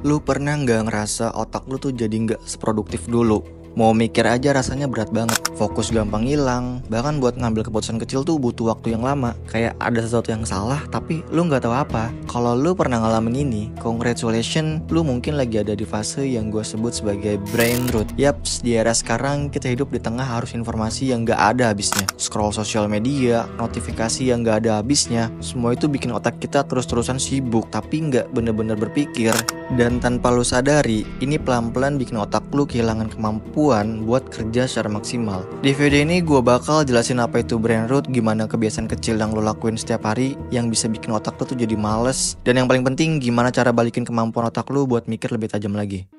Lu pernah nggak ngerasa otak lu tuh jadi nggak seproduktif dulu? Mau mikir aja rasanya berat banget, fokus gampang hilang, bahkan buat ngambil keputusan kecil tuh butuh waktu yang lama. Kayak ada sesuatu yang salah, tapi lu nggak tahu apa. Kalau lu pernah ngalamin ini, congratulations, lu mungkin lagi ada di fase yang gue sebut sebagai brain rot. Yaps, di era sekarang kita hidup di tengah arus informasi yang nggak ada habisnya. Scroll sosial media, notifikasi yang nggak ada habisnya, semua itu bikin otak kita terus-terusan sibuk, tapi nggak bener-bener berpikir. Dan tanpa lu sadari, ini pelan-pelan bikin otak lu kehilangan kemampuan buat kerja secara maksimal. Di video ini gue bakal jelasin apa itu brain rot, gimana kebiasaan kecil yang lu lakuin setiap hari yang bisa bikin otak lu tuh jadi males, dan yang paling penting gimana cara balikin kemampuan otak lu buat mikir lebih tajam lagi.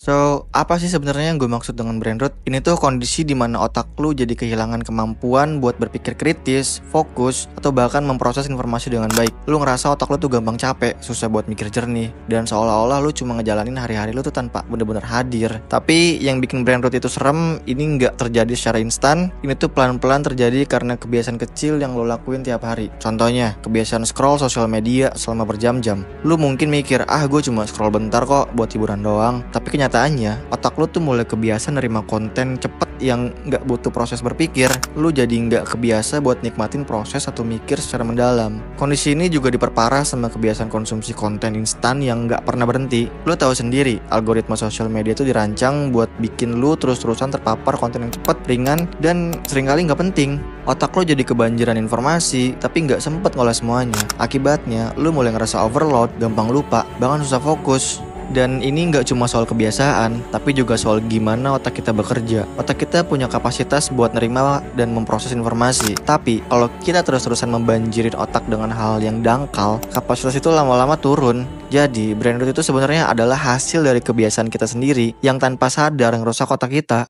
So, apa sih sebenarnya yang gue maksud dengan brain rot? Ini tuh kondisi di mana otak lu jadi kehilangan kemampuan buat berpikir kritis, fokus, atau bahkan memproses informasi dengan baik. Lu ngerasa otak lu tuh gampang capek, susah buat mikir jernih, dan seolah-olah lu cuma ngejalanin hari-hari lu tuh tanpa bener-bener hadir. Tapi yang bikin brain rot itu serem, ini nggak terjadi secara instan. Ini tuh pelan-pelan terjadi karena kebiasaan kecil yang lu lakuin tiap hari. Contohnya, kebiasaan scroll sosial media selama berjam-jam. Lu mungkin mikir, gue cuma scroll bentar kok buat hiburan doang. Tapi kenyataannya, otak lu tuh mulai kebiasa nerima konten cepet yang nggak butuh proses berpikir. Lu jadi nggak kebiasa buat nikmatin proses atau mikir secara mendalam. Kondisi ini juga diperparah sama kebiasaan konsumsi konten instan yang nggak pernah berhenti. Lu tahu sendiri, algoritma sosial media itu dirancang buat bikin lu terus-terusan terpapar konten yang cepet, ringan, dan seringkali nggak penting. Otak lu jadi kebanjiran informasi, tapi nggak sempet ngolah semuanya. Akibatnya, lu mulai ngerasa overload, gampang lupa, bahkan susah fokus. Dan ini nggak cuma soal kebiasaan, tapi juga soal gimana otak kita bekerja. Otak kita punya kapasitas buat nerima dan memproses informasi. Tapi kalau kita terus-terusan membanjirin otak dengan hal yang dangkal, kapasitas itu lama-lama turun. Jadi, brain rot itu sebenarnya adalah hasil dari kebiasaan kita sendiri yang tanpa sadar ngerusak otak kita.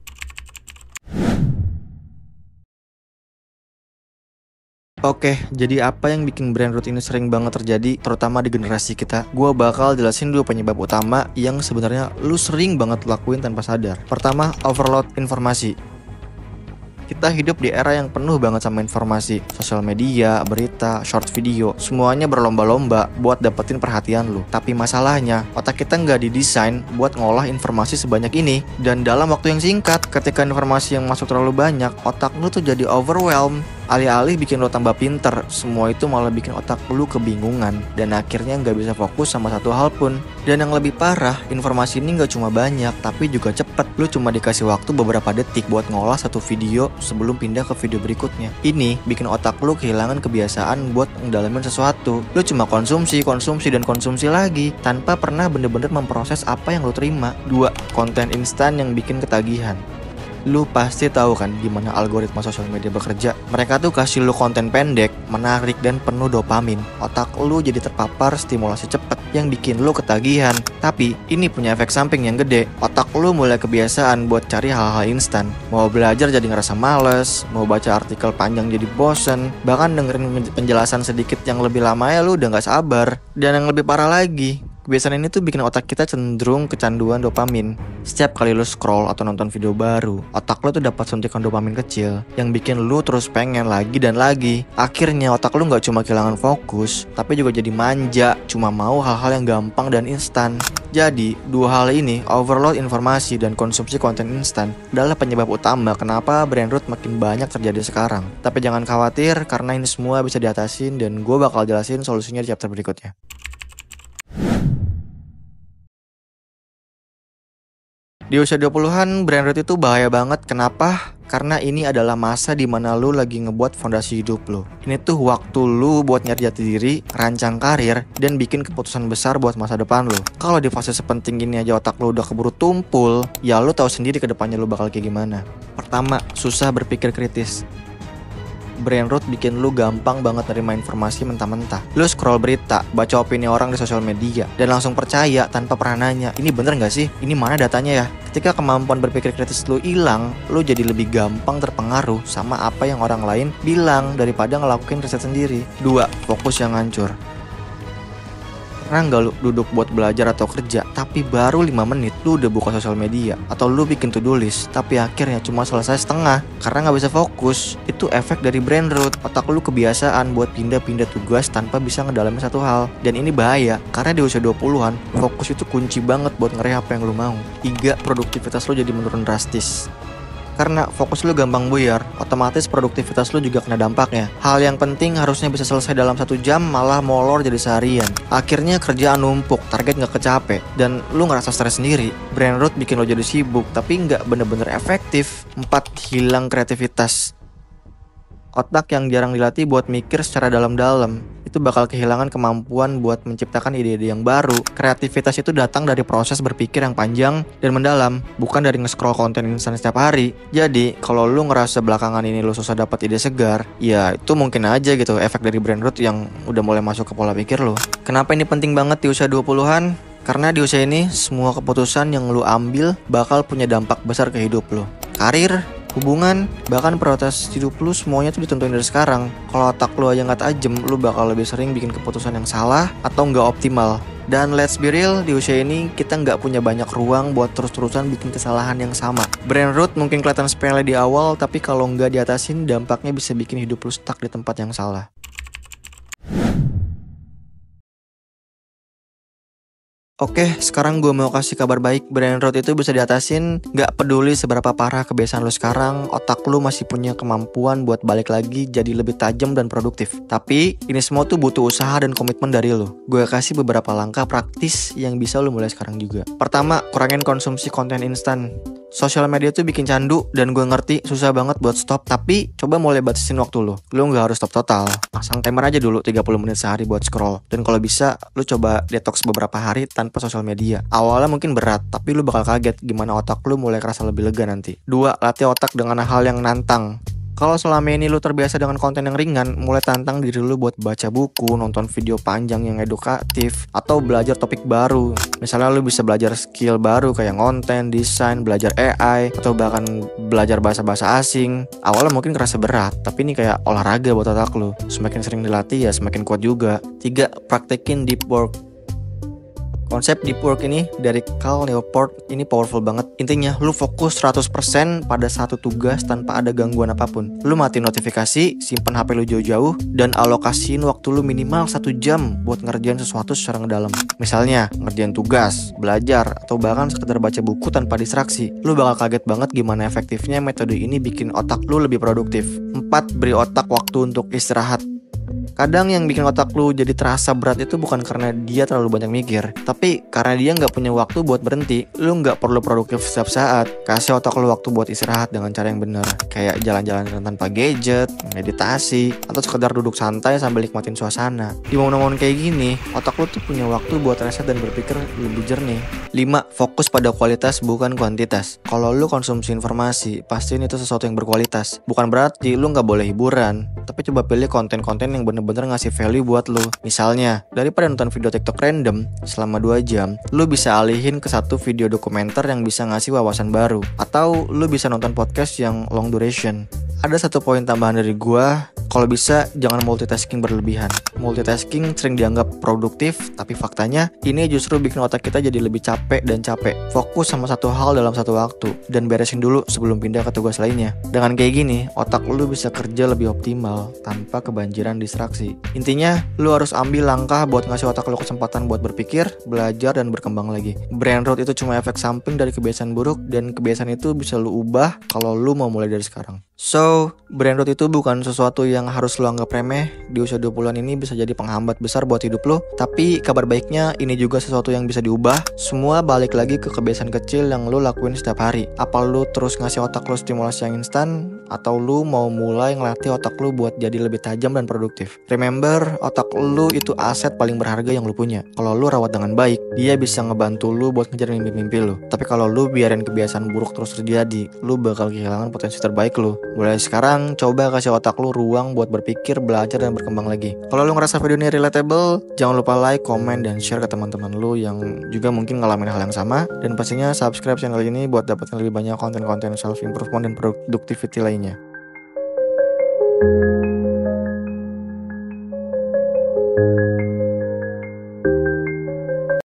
Oke, jadi apa yang bikin brain rot ini sering banget terjadi, terutama di generasi kita? Gua bakal jelasin dulu penyebab utama yang sebenarnya lu sering banget lakuin tanpa sadar. Pertama, overload informasi. Kita hidup di era yang penuh banget sama informasi. Sosial media, berita, short video, semuanya berlomba-lomba buat dapetin perhatian lu. Tapi masalahnya, otak kita nggak didesain buat ngolah informasi sebanyak ini. Dan dalam waktu yang singkat, ketika informasi yang masuk terlalu banyak, otak lu tuh jadi overwhelmed. Alih-alih bikin lo tambah pinter, semua itu malah bikin otak lu kebingungan dan akhirnya nggak bisa fokus sama satu hal pun. Dan yang lebih parah, informasi ini nggak cuma banyak, tapi juga cepet. Lu cuma dikasih waktu beberapa detik buat ngolah satu video sebelum pindah ke video berikutnya. Ini bikin otak lu kehilangan kebiasaan buat ngedalamin sesuatu. Lu cuma konsumsi, dan konsumsi lagi, tanpa pernah bener-bener memproses apa yang lu terima. 2. Konten instan yang bikin ketagihan. Lu pasti tahu kan gimana algoritma sosial media bekerja. Mereka tuh kasih lu konten pendek, menarik, dan penuh dopamin. Otak lu jadi terpapar stimulasi cepet yang bikin lu ketagihan. Tapi ini punya efek samping yang gede. Otak lu mulai kebiasaan buat cari hal-hal instan. Mau belajar jadi ngerasa males, mau baca artikel panjang jadi bosen, bahkan dengerin penjelasan sedikit yang lebih lama ya lu udah gak sabar. Dan yang lebih parah lagi, kebiasaan ini tuh bikin otak kita cenderung kecanduan dopamin. Setiap kali lu scroll atau nonton video baru, otak lu tuh dapat suntikan dopamin kecil yang bikin lu terus pengen lagi dan lagi. Akhirnya otak lu gak cuma kehilangan fokus, tapi juga jadi manja, cuma mau hal-hal yang gampang dan instan. Jadi, dua hal ini, overload informasi dan konsumsi konten instan, adalah penyebab utama kenapa brain rot makin banyak terjadi sekarang. Tapi jangan khawatir, karena ini semua bisa diatasin dan gue bakal jelasin solusinya di chapter berikutnya. Di usia 20-an, brain rot itu bahaya banget. Kenapa? Karena ini adalah masa dimana lu lagi ngebuat fondasi hidup lu. Ini tuh waktu lu buat nyari jati diri, rancang karir, dan bikin keputusan besar buat masa depan lu. Kalau di fase sepenting ini aja otak lu udah keburu tumpul, ya lu tahu sendiri ke depannya lu bakal kayak gimana. Pertama, susah berpikir kritis. brain rot bikin lu gampang banget nerima informasi mentah-mentah. Lu scroll berita, baca opini orang di sosial media, dan langsung percaya tanpa pernah nanya, ini bener gak sih? Ini mana datanya ya? Ketika kemampuan berpikir kritis lu hilang, lu jadi lebih gampang terpengaruh sama apa yang orang lain bilang daripada ngelakuin riset sendiri. 2. Fokus yang hancur. Pernah nggak lu duduk buat belajar atau kerja, tapi baru 5 menit lu udah buka sosial media, atau lu bikin to-do list, tapi akhirnya cuma selesai setengah karena nggak bisa fokus? Itu efek dari brain rot. Otak lu kebiasaan buat pindah-pindah tugas tanpa bisa ngedalamin satu hal, dan ini bahaya karena di usia 20-an fokus itu kunci banget buat ngeraih apa yang lu mau. 3. Produktivitas lu jadi menurun drastis. Karena fokus lu gampang buyar, otomatis produktivitas lu juga kena dampaknya. Hal yang penting harusnya bisa selesai dalam 1 jam, malah molor jadi seharian. Akhirnya kerjaan numpuk, target gak kecapek, dan lu ngerasa stres sendiri. Brain rot bikin lo jadi sibuk, tapi gak bener-bener efektif. 4. Hilang kreativitas. Otak yang jarang dilatih buat mikir secara dalam-dalam itu bakal kehilangan kemampuan buat menciptakan ide-ide yang baru. Kreativitas itu datang dari proses berpikir yang panjang dan mendalam, bukan dari nge-scroll konten instan setiap hari. Jadi, kalau lu ngerasa belakangan ini lu susah dapat ide segar, ya itu mungkin aja gitu efek dari brain rot yang udah mulai masuk ke pola pikir lu. Kenapa ini penting banget di usia 20-an? Karena di usia ini, semua keputusan yang lu ambil bakal punya dampak besar ke hidup lu. Karir, hubungan, bahkan prioritas hidup lu semuanya tuh ditentuin dari sekarang. Kalau otak lu aja gak tajam, lu bakal lebih sering bikin keputusan yang salah atau gak optimal. Dan let's be real, di usia ini kita gak punya banyak ruang buat terus-terusan bikin kesalahan yang sama. Brain rot mungkin kelihatan sepele di awal, tapi kalau gak diatasin, dampaknya bisa bikin hidup lu stuck di tempat yang salah. Oke, sekarang gue mau kasih kabar baik. Brain rot itu bisa diatasin. Gak peduli seberapa parah kebiasaan lu sekarang, otak lu masih punya kemampuan buat balik lagi jadi lebih tajam dan produktif. Tapi ini semua tuh butuh usaha dan komitmen dari lu. Gue kasih beberapa langkah praktis yang bisa lu mulai sekarang juga. Pertama, kurangin konsumsi konten instan. Sosial media tuh bikin candu, dan gue ngerti susah banget buat stop. Tapi coba mulai batasin waktu lu. Lu gak harus stop total. Pasang timer aja dulu 30 menit sehari buat scroll. Dan kalau bisa, lu coba detox beberapa hari tanpa sosial media. Awalnya mungkin berat, tapi lu bakal kaget gimana otak lu mulai kerasa lebih lega nanti. 2. Latih otak dengan hal yang nantang. Kalau selama ini lu terbiasa dengan konten yang ringan, mulai tantang diri lu buat baca buku, nonton video panjang yang edukatif, atau belajar topik baru. Misalnya lu bisa belajar skill baru kayak konten, desain, belajar AI, atau bahkan belajar bahasa-bahasa asing. Awalnya mungkin kerasa berat, tapi ini kayak olahraga buat otak lu. Semakin sering dilatih ya semakin kuat juga. 3. Praktekin deep work. Konsep deep work ini dari Cal Newport ini powerful banget. Intinya, lu fokus 100% pada satu tugas tanpa ada gangguan apapun. Lu matiin notifikasi, simpan HP lu jauh-jauh, dan alokasiin waktu lu minimal 1 jam buat ngerjain sesuatu secara ngedalam. Misalnya, ngerjain tugas, belajar, atau bahkan sekedar baca buku tanpa distraksi. Lu bakal kaget banget gimana efektifnya metode ini bikin otak lu lebih produktif. 4. Beri otak waktu untuk istirahat. Kadang yang bikin otak lu jadi terasa berat itu bukan karena dia terlalu banyak mikir, tapi karena dia nggak punya waktu buat berhenti. Lu nggak perlu produktif setiap saat. Kasih otak lu waktu buat istirahat dengan cara yang benar, kayak jalan-jalan tanpa gadget, meditasi, atau sekedar duduk santai sambil nikmatin suasana. Di momen-momen kayak gini, otak lu tuh punya waktu buat reset dan berpikir lebih jernih. 5. Fokus pada kualitas bukan kuantitas. Kalau lu konsumsi informasi, pastiin itu sesuatu yang berkualitas. Bukan berarti lu nggak boleh hiburan, tapi coba pilih konten-konten yang bener-bener ngasih value buat lu. Misalnya, daripada nonton video TikTok random selama 2 jam, lu bisa alihin ke satu video dokumenter yang bisa ngasih wawasan baru. Atau lu bisa nonton podcast yang long duration. Ada satu poin tambahan dari gua, kalau bisa jangan multitasking berlebihan. Multitasking sering dianggap produktif, tapi faktanya ini justru bikin otak kita jadi lebih capek dan capek. Fokus sama satu hal dalam satu waktu, dan beresin dulu sebelum pindah ke tugas lainnya. Dengan kayak gini, otak lu bisa kerja lebih optimal tanpa kebanjiran distraksi. Intinya, lu harus ambil langkah buat ngasih otak lu kesempatan buat berpikir, belajar, dan berkembang lagi. Brain rot itu cuma efek samping dari kebiasaan buruk, dan kebiasaan itu bisa lu ubah kalau lu mau mulai dari sekarang. So, brain rot itu bukan sesuatu yang harus lu anggap remeh. Di usia 20-an ini bisa jadi penghambat besar buat hidup lu. Tapi kabar baiknya, ini juga sesuatu yang bisa diubah. Semua balik lagi ke kebiasaan kecil yang lu lakuin setiap hari. Apa lu terus ngasih otak lu stimulasi yang instan, atau lu mau mulai ngelatih otak lu buat jadi lebih tajam dan produktif. Remember, otak lu itu aset paling berharga yang lu punya. Kalau lu rawat dengan baik, dia bisa ngebantu lu buat ngejar mimpi-mimpi lu. Tapi kalau lu biarin kebiasaan buruk terus terjadi, lu bakal kehilangan potensi terbaik lu. Mulai sekarang, coba kasih otak lu ruang buat berpikir, belajar, dan berkembang lagi. Kalau lu ngerasa video ini relatable, jangan lupa like, komen, dan share ke teman-teman lu yang juga mungkin ngalamin hal yang sama. Dan pastinya subscribe channel ini buat dapetin lebih banyak konten-konten self-improvement dan productivity lainnya.